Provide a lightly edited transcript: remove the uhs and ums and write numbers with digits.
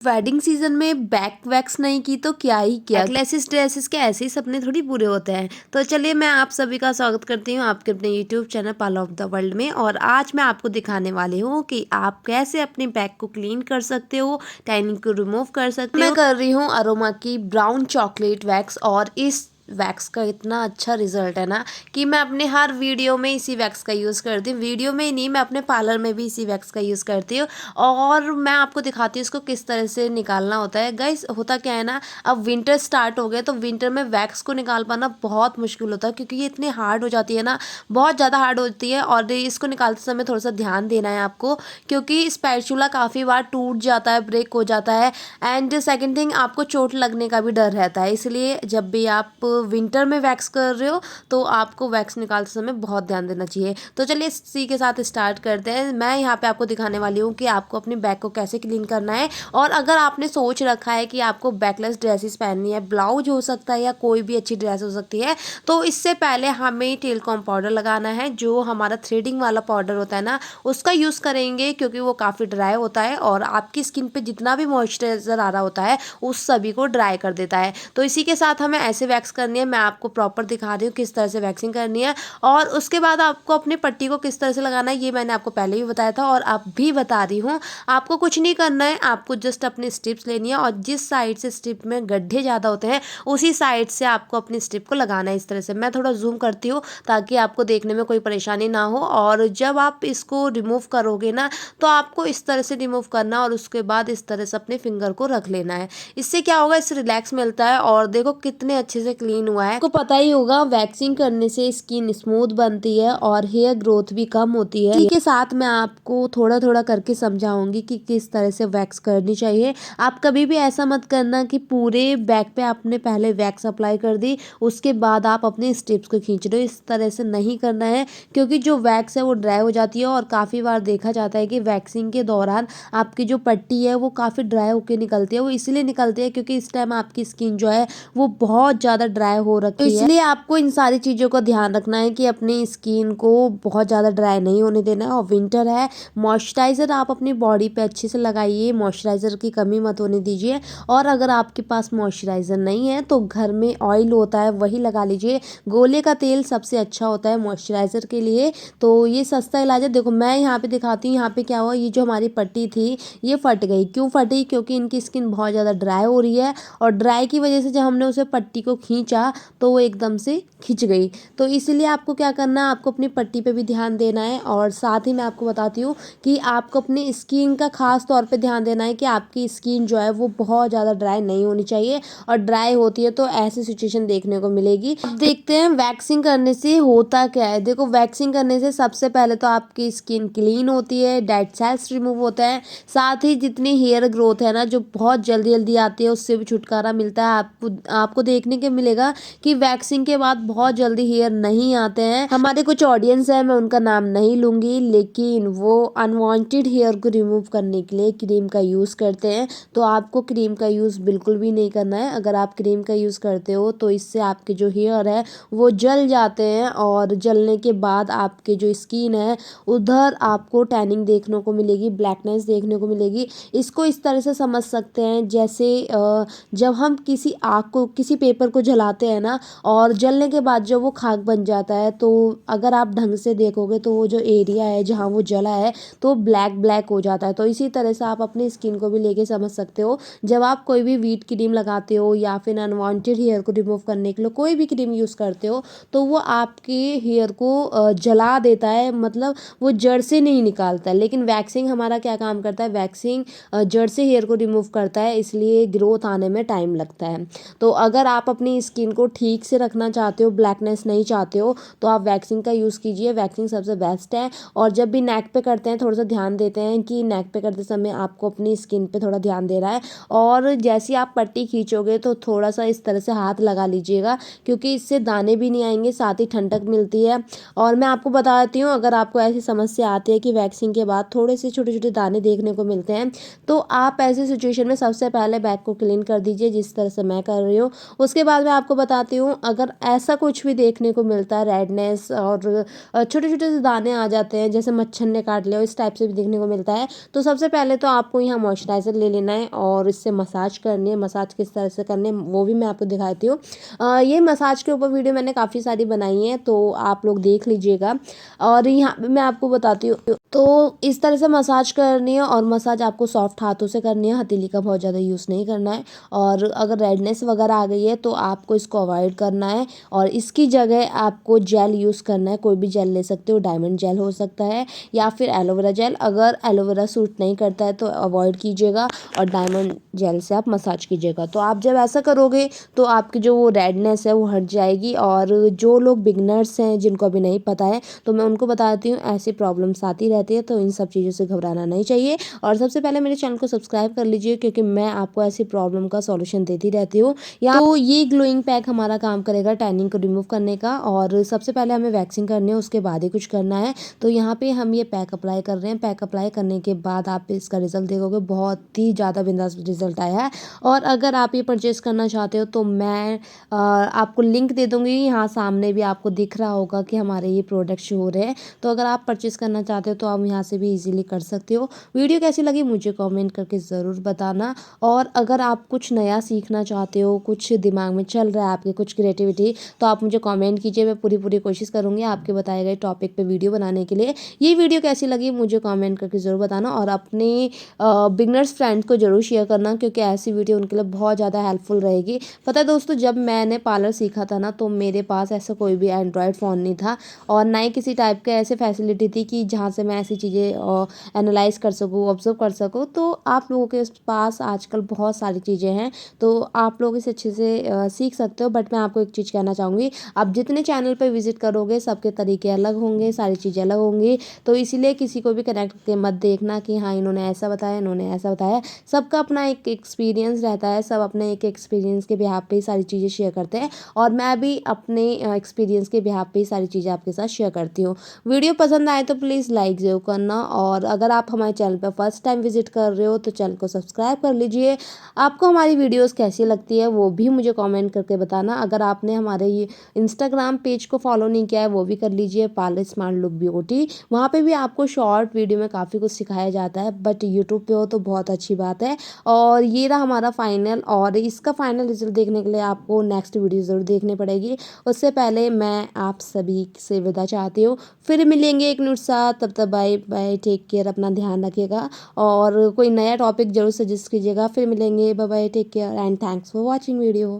Wedding season में back wax नहीं की तो क्या ही किया। क्लासेस ड्रेसेस के ऐसे ही सपने थोड़ी पूरे होते हैं। तो चलिए मैं आप सभी का स्वागत करती हूँ आपके अपने YouTube channel parlour of the world में। और आज मैं आपको दिखाने वाली हूँ कि आप कैसे अपने बैक को क्लीन कर सकते हो, टैनिंग को रिमूव कर सकते हो। मैं कर रही हूँ अरोमा की ब्राउन चॉकलेट वैक्स और इस वैक्स का इतना अच्छा रिजल्ट है ना कि मैं अपने हर वीडियो में इसी वैक्स का यूज़ करती हूँ। वीडियो में ही नहीं, मैं अपने पार्लर में भी इसी वैक्स का यूज़ करती हूँ और मैं आपको दिखाती हूँ इसको किस तरह से निकालना होता है। गाइस होता क्या है ना, अब विंटर स्टार्ट हो गया तो विंटर में वैक्स को निकाल पाना बहुत मुश्किल होता है क्योंकि ये इतनी हार्ड हो जाती है ना, बहुत ज़्यादा हार्ड होती है। और इसको निकालते समय थोड़ा सा ध्यान देना है आपको क्योंकि स्पैचुला काफ़ी बार टूट जाता है, ब्रेक हो जाता है। एंड सेकेंड थिंग, आपको चोट लगने का भी डर रहता है, इसलिए जब भी आप विंटर में वैक्स कर रहे हो तो आपको वैक्स निकालते समय बहुत ध्यान देना चाहिए। तो चलिए इसी के साथ स्टार्ट करते हैं। मैं यहाँ पे आपको दिखाने वाली हूँ कि आपको अपनी बैक को कैसे क्लीन करना है। और अगर आपने सोच रखा है कि आपको बैकलेस ड्रेसेस पहननी है, ब्लाउज हो सकता है या कोई भी अच्छी ड्रेस हो सकती है, तो इससे पहले हमें टेलकॉम पाउडर लगाना है। जो हमारा थ्रेडिंग वाला पाउडर होता है ना, उसका यूज़ करेंगे क्योंकि वो काफ़ी ड्राई होता है और आपकी स्किन पे जितना भी मॉइस्चराइजर आ रहा होता है उस सभी को ड्राई कर देता है। तो इसी के साथ हमें ऐसे वैक्स करनी है। मैं आपको प्रॉपर दिखा रही हूँ किस तरह से वैक्सिंग करनी है। और उसके बाद आपको अपनी पट्टी को किस तरह से लगाना है ये मैंने आपको पहले भी बताया था और अब भी बता रही हूँ। आपको कुछ नहीं करना है, आपको जस्ट अपनी स्ट्रिप्स लेनी है और जिस साइड से स्ट्रिप में गड्ढे ज़्यादा होते हैं उसी साइड से आपको अपनी स्ट्रिप को लगाना है। इस तरह से मैं थोड़ा जूम करती हूँ ताकि आपको देखने में कोई परेशानी ना हो। और जब आप इसको रिमूव करोगे ना तो आपको इस तरह से रिमूव करना और उसके बाद इस तरह से अपने फिंगर को रख लेना है। इससे क्या होगा, इससे रिलैक्स मिलता है और देखो कितने अच्छे से क्लीन हुआ है। आपको पता ही होगा वैक्सिंग करने से स्किन स्मूथ बनती है और हेयर ग्रोथ भी कम होती है। इसी के साथ मैं आपको थोड़ा थोड़ा करके समझाऊंगी कि किस तरह से वैक्स करनी चाहिए। आप कभी भी ऐसा मत करना कि पूरे बैक पे आपने पहले वैक्स अप्लाई कर दी उसके बाद आप अपने स्ट्रिप्स को खींच रहे हो। इस तरह से नहीं करना है क्योंकि जो वैक्स है वो ड्राई हो जाती है और काफ़ी बार देखा जाता है कि वैक्सिंग के दौरान आपकी जो पट्टी है वो काफ़ी ड्राई होकर निकलती है। वो इसलिए निकलती है क्योंकि इस टाइम आपकी स्किन जो है वो बहुत ज़्यादा ड्राई हो रखी है। इसलिए आपको इन सारी चीज़ों का ध्यान रखना है कि अपनी स्किन को बहुत ज़्यादा ड्राई नहीं होने देना है। और विंटर है, मॉइस्चराइज़र आप अपनी बॉडी पे अच्छे से लगाइए, मॉइस्चराइज़र की कमी मत होने दीजिए। और अगर आपके पास मॉइस्चराइज़र नहीं है तो घर में ऑयल होता है वही लगा लीजिए। गोले का तेल सबसे अच्छा होता है मॉइस्चराइज़र के लिए, तो ये सस्ता इलाज है। देखो मैं यहाँ पे दिखाती हूँ, यहाँ पे क्या हुआ, ये जो हमारी पट्टी थी ये फट गई। क्यों फटी? क्योंकि इनकी स्किन बहुत ज़्यादा ड्राई हो रही है और ड्राई की वजह से जब हमने उसे पट्टी को खींचा तो वो एकदम से खिंच गई। तो इसलिए आपको क्या करना है, आपको अपनी पट्टी पे भी ध्यान देना है। और साथ ही मैं आपको बताती हूँ कि आपको अपनी स्किन का खास तौर पे ध्यान देना है कि आपकी स्किन जो है वो बहुत ज़्यादा ड्राई नहीं होनी चाहिए। और ड्राई होती है तो ऐसी सिचुएशन देखने को मिलेगी। अब देखते हैं वैक्सिंग करने से होता क्या है। देखो वैक्सिंग करने से सबसे पहले तो आपकी स्किन क्लीन होती है, डेड सेल्स रिमूव होता है, साथ ही जितनी हेयर ग्रोथ है ना जो बहुत जल्दी जल्दी आती है उससे भी छुटकारा मिलता है। आपको देखने के मिलेगा कि वैक्सिंग के बाद बहुत जल्दी हेयर नहीं आते हैं। हमारे कुछ ऑडियंस है, मैं उनका नाम नहीं लूंगी, लेकिन वो अनवांटेड हेयर को रिमूव करने के लिए क्रीम का यूज़ करते हैं। तो आपको क्रीम का यूज़ बिल्कुल भी नहीं करना है। अगर आप क्रीम का यूज़ करते हो तो इससे आपके जो हेयर है वो जल जाते हैं और जलने के बाद आपके जो स्किन है उधर आपको टैनिंग देखने को मिलेगी, ब्लैकनेस देखने को मिलेगी। इसको इस तरह से समझ सकते हैं जैसे जब हम किसी आग को, किसी पेपर को जलाते हैं ना और जलने के बाद जब वो खाक बन जाता है तो अगर आप ढंग से देखोगे तो वो जो एरिया है जहाँ वो जला है तो ब्लैक ब्लैक हो जाता है। तो इसी तरह से आप अपनी स्किन को भी लेके समझ सकते हो। जब आप कोई भी व्हीट क्रीम लगाते हो या फिर अनवांटेड हेयर को रिमूव करने के लिए कोई भी क्रीम यूज़ करते हो तो वो आपके हेयर को जला देता है, मतलब वो जड़ से नहीं निकालता है। लेकिन वैक्सिंग हमारा क्या काम करता है, वैक्सिंग जड़ से हेयर को रिमूव करता है, इसलिए ग्रोथ आने में टाइम लगता है। तो अगर आप अपनी स्किन को ठीक से रखना चाहते हो, ब्लैकनेस नहीं चाहते हो, तो आप वैक्सिंग का यूज़ कीजिए। वैक्सिंग सबसे बेस्ट है। और जब भी नेक पे करते हैं थोड़ा सा ध्यान देते हैं कि नेक पे करते समय आपको अपनी स्किन पे थोड़ा ध्यान दे रहा है। और जैसे ही आप पट्टी खींचोगे तो थोड़ा सा इस तरह से हाथ लगा लीजिएगा क्योंकि इससे दाने भी नहीं आएंगे, साथ ही ठंडक मिलती है। और मैं आपको बता देती हूँ, अगर आपको ऐसी समस्या आती है कि वैक्सिंग के बाद थोड़े से छोटे छोटे दाने देखने को मिलते हैं तो आप ऐसी सिचुएशन में सबसे पहले बैक को क्लीन कर दीजिए जिस तरह से मैं कर रही हूँ। उसके बाद में आपको आपको बताती हूँ, अगर ऐसा कुछ भी देखने को मिलता है रेडनेस और छोटे-छोटे से दाने आ जाते हैं जैसे मच्छर ने काट लिया हो, इस टाइप से भी देखने को मिलता है, तो सबसे पहले तो आपको यहाँ मॉइस्चराइज़र ले लेना है और इससे मसाज करनी है। मसाज किस तरह से करनी है वो भी मैं आपको दिखाती हूँ। ये मसाज के ऊपर वीडियो मैंने काफ़ी सारी बनाई हैं, तो आप लोग देख लीजिएगा। और यहाँ पे मैं आपको बताती हूँ, तो इस तरह से मसाज करनी है और मसाज आपको सॉफ्ट हाथों से करनी है, हथेली का बहुत ज़्यादा यूज़ नहीं करना है। और अगर रेडनेस वगैरह आ गई है तो आपको इसको अवॉइड करना है और इसकी जगह आपको जेल यूज़ करना है। कोई भी जेल ले सकते हो, डायमंड जेल हो सकता है या फिर एलोवेरा जेल। अगर एलोवेरा सूट नहीं करता है तो अवॉइड कीजिएगा और डायमंड जेल से आप मसाज कीजिएगा। तो आप जब ऐसा करोगे तो आपकी जो वो रेडनेस है वो हट जाएगी। और जो लोग बिगनर्स हैं, जिनको अभी नहीं पता है, तो मैं उनको बताती हूँ ऐसी प्रॉब्लम्स आती रहती है, तो इन सब चीज़ों से घबराना नहीं चाहिए। और सबसे पहले मेरे चैनल को सब्सक्राइब कर लीजिए, क्योंकि मैं आपको ऐसी प्रॉब्लम का सॉल्यूशन देती रहती हूँ। या तो ये ग्लोइंग पैक हमारा काम करेगा टैनिंग को रिमूव करने का। और सबसे पहले हमें वैक्सिंग करनी है, उसके बाद ही कुछ करना है। तो यहाँ पे हम ये पैक अप्लाई कर रहे हैं। पैक अप्लाई करने के बाद आप इसका रिजल्ट देखोगे, बहुत ही ज़्यादा बिंदास रिजल्ट आया है। और अगर आप ये परचेज़ करना चाहते हो तो मैं आपको लिंक दे दूँगी। यहाँ सामने भी आपको दिख रहा होगा कि हमारे ये प्रोडक्ट शो हो रहे हैं। तो अगर आप परचेज़ करना चाहते हो तो आप यहाँ से भी ईज़िली कर सकते हो। वीडियो कैसी लगी मुझे कमेंट करके ज़रूर बताना। और अगर आप कुछ नया सीखना चाहते हो, कुछ दिमाग में चल रहा है आपके, कुछ क्रिएटिविटी, तो आप मुझे कमेंट कीजिए। मैं पूरी कोशिश करूँगी आपके बताए गए टॉपिक पे वीडियो बनाने के लिए। ये वीडियो कैसी लगी मुझे कमेंट करके ज़रूर बताना और अपने बिगनर्स फ्रेंड्स को ज़रूर शेयर करना, क्योंकि ऐसी वीडियो उनके लिए बहुत ज़्यादा हेल्पफुल रहेगी। पता है दोस्तों, जब मैंने पार्लर सीखा था ना, तो मेरे पास ऐसा कोई भी एंड्रॉयड फ़ोन नहीं था और ना ही किसी टाइप का ऐसे फैसिलिटी थी कि जहाँ से मैं ऐसी चीज़ें एनालाइज़ कर सकूँ, ऑब्ज़र्व कर सकूँ। तो आप लोगों के पास आजकल बहुत सारी चीज़ें हैं, तो आप लोग इसे अच्छे से सीख सकते हो। बट मैं आपको एक चीज़ कहना चाहूँगी, आप जितने चैनल पे विज़िट करोगे सबके तरीके अलग होंगे, सारी चीज़ें अलग होंगी। तो इसीलिए किसी को भी कनेक्ट करके मत देखना कि हाँ इन्होंने ऐसा बताया, इन्होंने ऐसा बताया। सबका अपना एक एक्सपीरियंस रहता है, सब अपने एक एक्सपीरियंस के बिहाफ़ पे ही सारी चीज़ें शेयर करते हैं और मैं भी अपने एक्सपीरियंस के बिहाफ़ पे ही सारी चीज़ें आपके साथ शेयर करती हूँ। वीडियो पसंद आए तो प्लीज़ लाइक ज़रूर करना और अगर आप हमारे चैनल पर फर्स्ट टाइम विज़िट कर रहे हो तो चैनल को सब्सक्राइब कर लीजिए। आपको हमारी वीडियोस कैसी लगती है वो भी मुझे कमेंट करके बताना। अगर आपने हमारे ये इंस्टाग्राम पेज को फॉलो नहीं किया है वो भी कर लीजिए, पार्लर स्मार्ट लुक ब्यूटी। वहाँ पे भी आपको शॉर्ट वीडियो में काफ़ी कुछ सिखाया जाता है, बट यूट्यूब पे हो तो बहुत अच्छी बात है। और ये रहा हमारा फाइनल, और इसका फाइनल रिजल्ट देखने के लिए आपको नेक्स्ट वीडियो ज़रूर देखनी पड़ेगी। उससे पहले मैं आप सभी से विदा चाहती हूँ। फिर मिलेंगे एक न्यू साथ, तब तक बाय बाय, टेक केयर, अपना ध्यान रखिएगा और कोई नया टॉपिक जरूर सजेस्ट कीजिएगा। फिर मिलेंगे, bye bye, take care and thanks for watching video.